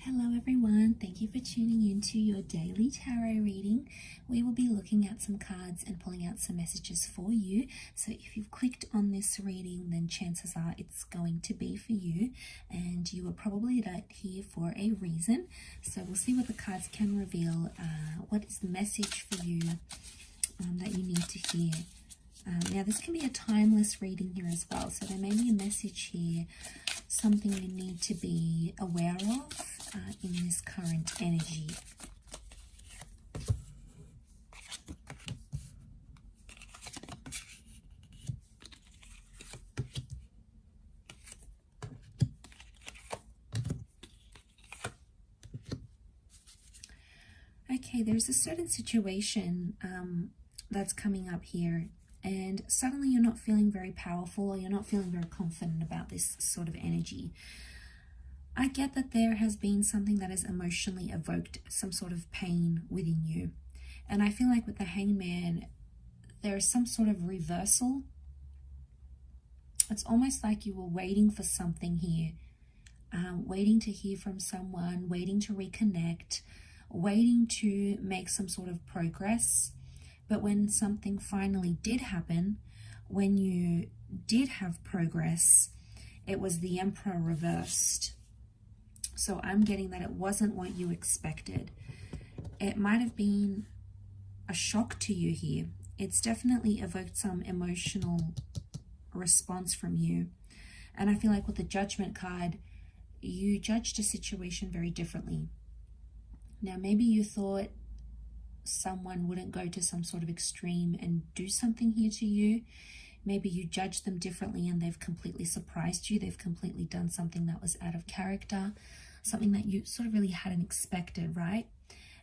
Hello everyone, thank you for tuning in to your daily tarot reading. We will be looking at some cards and pulling out some messages for you. So if you've clicked on this reading, then chances are it's going to be for you, and you were probably here for a reason. So we'll see what the cards can reveal. What is the message for you that you need to hear? Now this can be a timeless reading here as well, so there may be a message here, something you need to be aware of in this current energy. Okay, there's a certain situation that's coming up here, and suddenly you're not feeling very powerful, or you're not feeling very confident about this sort of energy. I get that there has been something that has emotionally evoked some sort of pain within you. And I feel like with the Hangman, there is some sort of reversal. It's almost like you were waiting for something here, waiting to hear from someone, waiting to reconnect, waiting to make some sort of progress. But when something finally did happen, when you did have progress, it was the Emperor reversed. So I'm getting that it wasn't what you expected. It might have been a shock to you here. It's definitely evoked some emotional response from you. And I feel like with the Judgment card, you judged a situation very differently. Now, maybe you thought someone wouldn't go to some sort of extreme and do something here to you. Maybe you judged them differently and they've completely surprised you. They've completely done something that was out of character, something that you sort of really hadn't expected, right?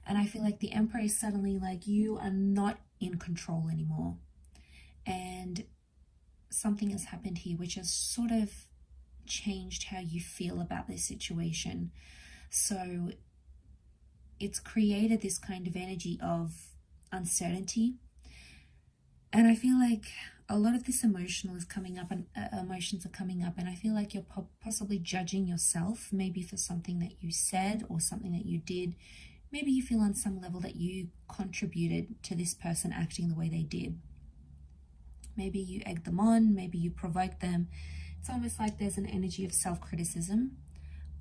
And I feel like the Emperor is suddenly like, you are not in control anymore. And something has happened here which has sort of changed how you feel about this situation. So it's created this kind of energy of uncertainty. And I feel like a lot of this emotional is coming up, and emotions are coming up, and I feel like you're possibly judging yourself, maybe for something that you said or something that you did. Maybe you feel on some level that you contributed to this person acting the way they did. Maybe you egged them on, maybe you provoked them. It's almost like there's an energy of self-criticism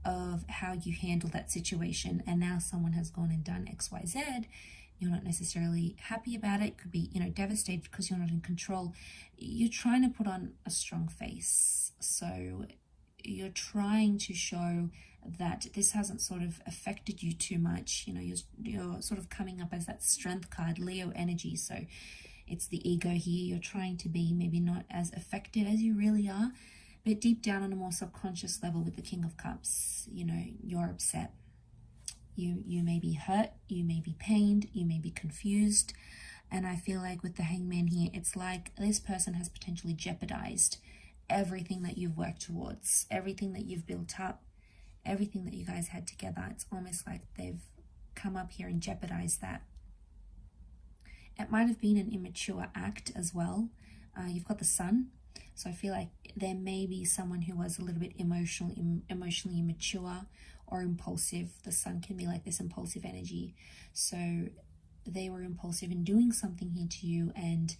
of how you handle that situation, and now someone has gone and done XYZ. You're not necessarily happy about it. Could be, devastated because you're not in control. You're trying to put on a strong face. So you're trying to show that this hasn't sort of affected you too much. You're sort of coming up as that strength card, Leo energy. So it's the ego here. You're trying to be maybe not as affected as you really are, but deep down on a more subconscious level with the King of Cups, you're upset. You may be hurt, you may be pained, you may be confused. And I feel like with the Hangman here, it's like this person has potentially jeopardized everything that you've worked towards, everything that you've built up, everything that you guys had together. It's almost like they've come up here and jeopardized that. It might have been an immature act as well. You've got the Sun. So I feel like there may be someone who was a little bit emotionally immature or impulsive. The Sun can be like this impulsive energy. So they were impulsive in doing something here to you, and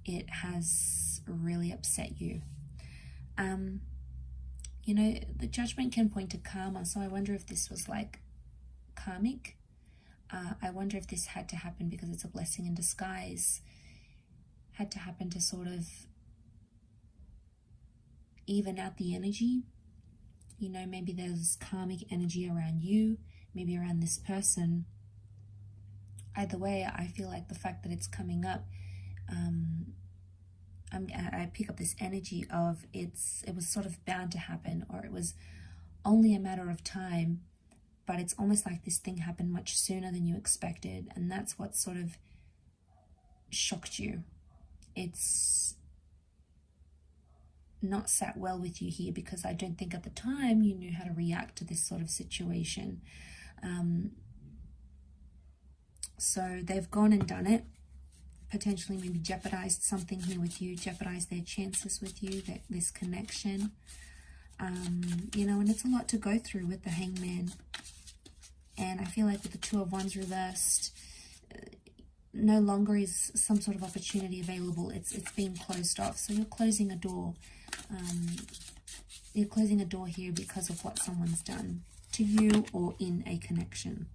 it has really upset you. The Judgment can point to karma. So I wonder if this was like karmic. I wonder if this had to happen because it's a blessing in disguise. Had to happen to sort of even out the energy. Maybe there's karmic energy around you, maybe around this person. Either way, I feel like the fact that it's coming up, I pick up this energy of it was sort of bound to happen, or it was only a matter of time, but it's almost like this thing happened much sooner than you expected, and that's what sort of shocked you. It's not sat well with you here, because I don't think at the time you knew how to react to this sort of situation. So they've gone and done it, potentially maybe jeopardized something here with you, jeopardized their chances with you, this connection. You know, and it's a lot to go through with the Hangman. And I feel like with the Two of Wands reversed, no longer is some sort of opportunity available. It's being closed off. So you're closing a door. You're closing a door here because of what someone's done to you or in a connection.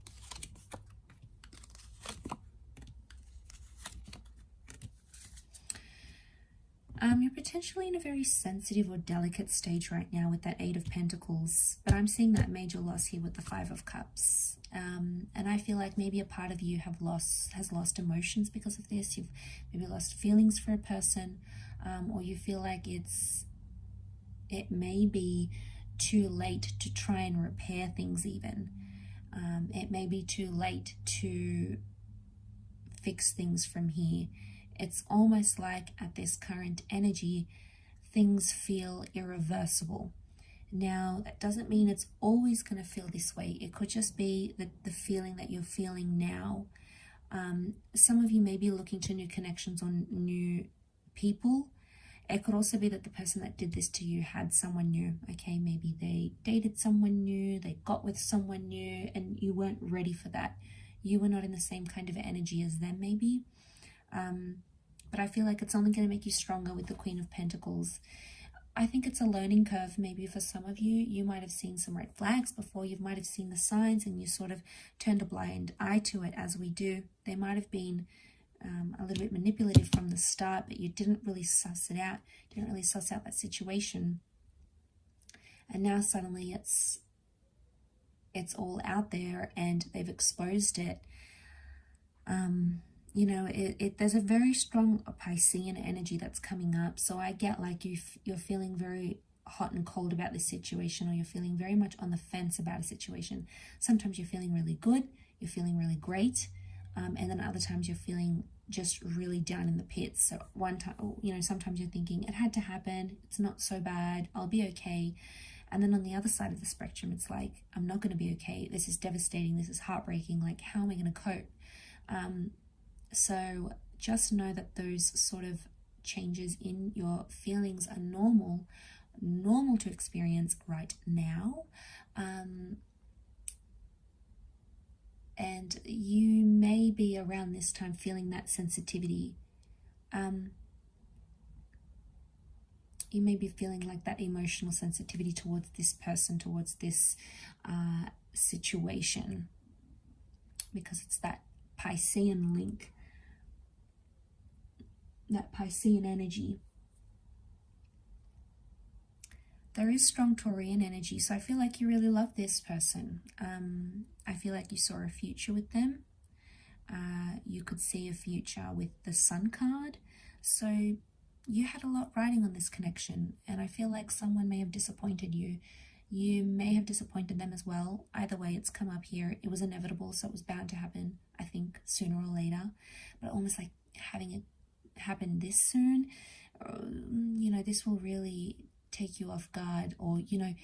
You're potentially in a very sensitive or delicate stage right now with that Eight of Pentacles, but I'm seeing that major loss here with the Five of Cups. And I feel like maybe a part of you has lost emotions because of this. You've maybe lost feelings for a person, or you feel like it may be too late to try and repair things even. It may be too late to fix things from here. It's almost like at this current energy, things feel irreversible. Now, that doesn't mean it's always going to feel this way. It could just be the feeling that you're feeling now. Some of you may be looking to new connections or new people. It could also be that the person that did this to you had someone new. Okay, maybe they dated someone new, they got with someone new, and you weren't ready for that. You were not in the same kind of energy as them, maybe. But I feel like it's only going to make you stronger with the Queen of Pentacles. I think it's a learning curve. Maybe for some of you, you might have seen some red flags before. You might have seen the signs and you sort of turned a blind eye to it, as we do. They might have been a little bit manipulative from the start, but you didn't really suss it out. Didn't really suss out that situation. And now suddenly it's all out there and they've exposed it. You know, there's a very strong Piscean energy that's coming up. So I get like you're feeling very hot and cold about this situation, or you're feeling very much on the fence about a situation. Sometimes you're feeling really good, you're feeling really great, and then other times you're feeling just really down in the pits. So one time, you know, sometimes you're thinking it had to happen, it's not so bad, I'll be okay. And then on the other side of the spectrum, it's like, I'm not going to be okay. This is devastating. This is heartbreaking. Like, how am I going to cope? So just know that those sort of changes in your feelings are normal to experience right now. And you may be around this time feeling that sensitivity. You may be feeling like that emotional sensitivity towards this person, towards this situation, because it's that Piscean link, that Piscean energy. There is strong Taurian energy, so I feel like you really love this person. I feel like you saw a future with them. You could see a future with the Sun card. So you had a lot riding on this connection, and I feel like someone may have disappointed you. You may have disappointed them as well. Either way, it's come up here. It was inevitable, so it was bound to happen, I think, sooner or later. But almost like having it happen this soon, you know, this will really take you off guard. Or, you know,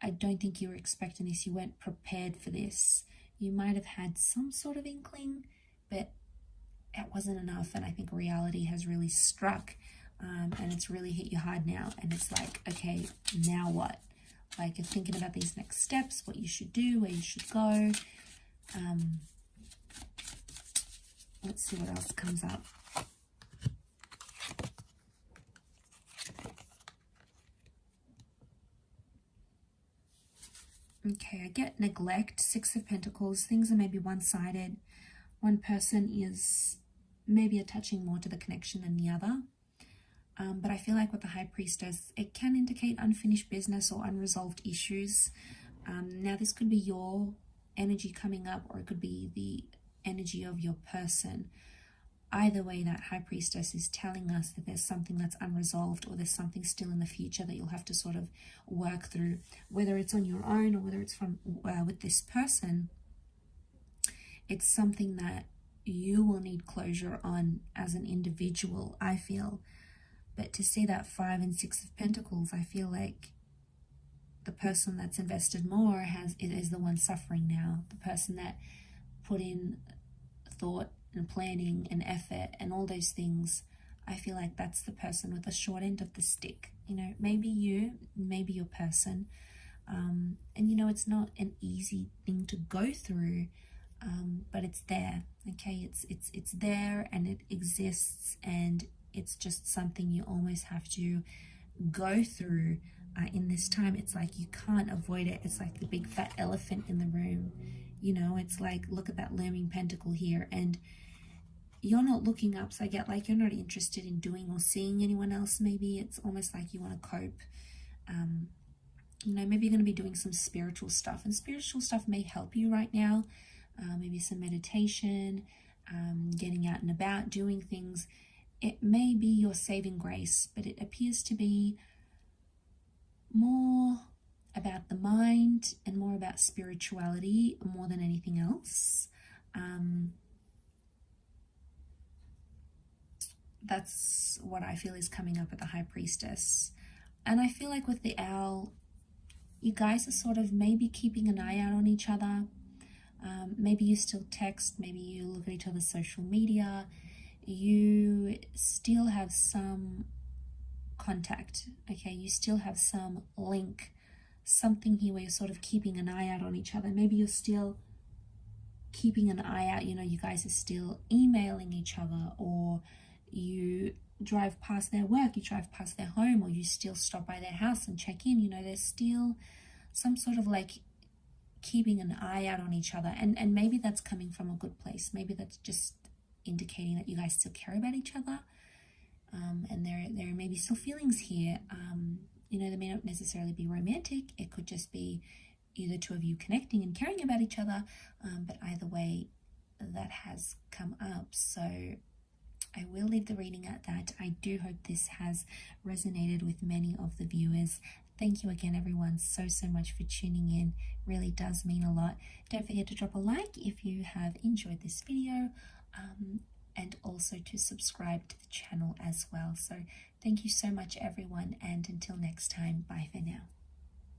I don't think you were expecting this. You weren't prepared for this. You might have had some sort of inkling, but it wasn't enough. And I think reality has really struck, and it's really hit you hard now. And it's like, okay, now what? Like, you're thinking about these next steps, what you should do, where you should go. Let's see what else comes up. Okay, I get neglect, Six of Pentacles. Things are maybe one-sided. One person is maybe attaching more to the connection than the other. But I feel like with the High Priestess, it can indicate unfinished business or unresolved issues. Now, this could be your energy coming up, or it could be the energy of your person. Either way, that High Priestess is telling us that there's something that's unresolved, or there's something still in the future that you'll have to sort of work through, whether it's on your own or whether it's from with this person. It's something that you will need closure on as an individual, I feel. But to see that Five and Six of Pentacles, I feel like the person that's invested more is the one suffering now. The person that put in thought and planning and effort and all those things, I feel like that's the person with the short end of the stick You know, maybe you, maybe your person. And you know, it's not an easy thing to go through, but it's there. Okay, it's there and it exists, and it's just something you almost have to go through in this time. It's like you can't avoid it. It's like the big fat elephant in the room. You know, it's like, look at that looming pentacle here, and you're not looking up. So I get like you're not interested in doing or seeing anyone else. Maybe it's almost like you want to cope. You know, maybe you're going to be doing some spiritual stuff, and spiritual stuff may help you right now. Maybe some meditation, getting out and about, doing things. It may be your saving grace, but it appears to be more about the mind and more about spirituality more than anything else. That's what I feel is coming up with the High Priestess. And I feel like with the Owl, you guys are sort of maybe keeping an eye out on each other. Maybe you still text, maybe you look at each other's social media. You still have some contact, okay? You still have some link, something here where you're sort of keeping an eye out on each other. Maybe you're still keeping an eye out, you know, you guys are still emailing each other, or you drive past their work, you drive past their home, or you still stop by their house and check in. You know, there's still some sort of like keeping an eye out on each other, and maybe that's coming from a good place. Maybe that's just indicating that you guys still care about each other, and there may be still feelings here. You know, they may not necessarily be romantic. It could just be either two of you connecting and caring about each other, but either way, that has come up. So I will leave the reading at that. I do hope this has resonated with many of the viewers. Thank you again, everyone, so much for tuning in. Really does mean a lot. Don't forget to drop a like if you have enjoyed this video, and also to subscribe to the channel as well. So thank you so much, everyone, and until next time, bye for now.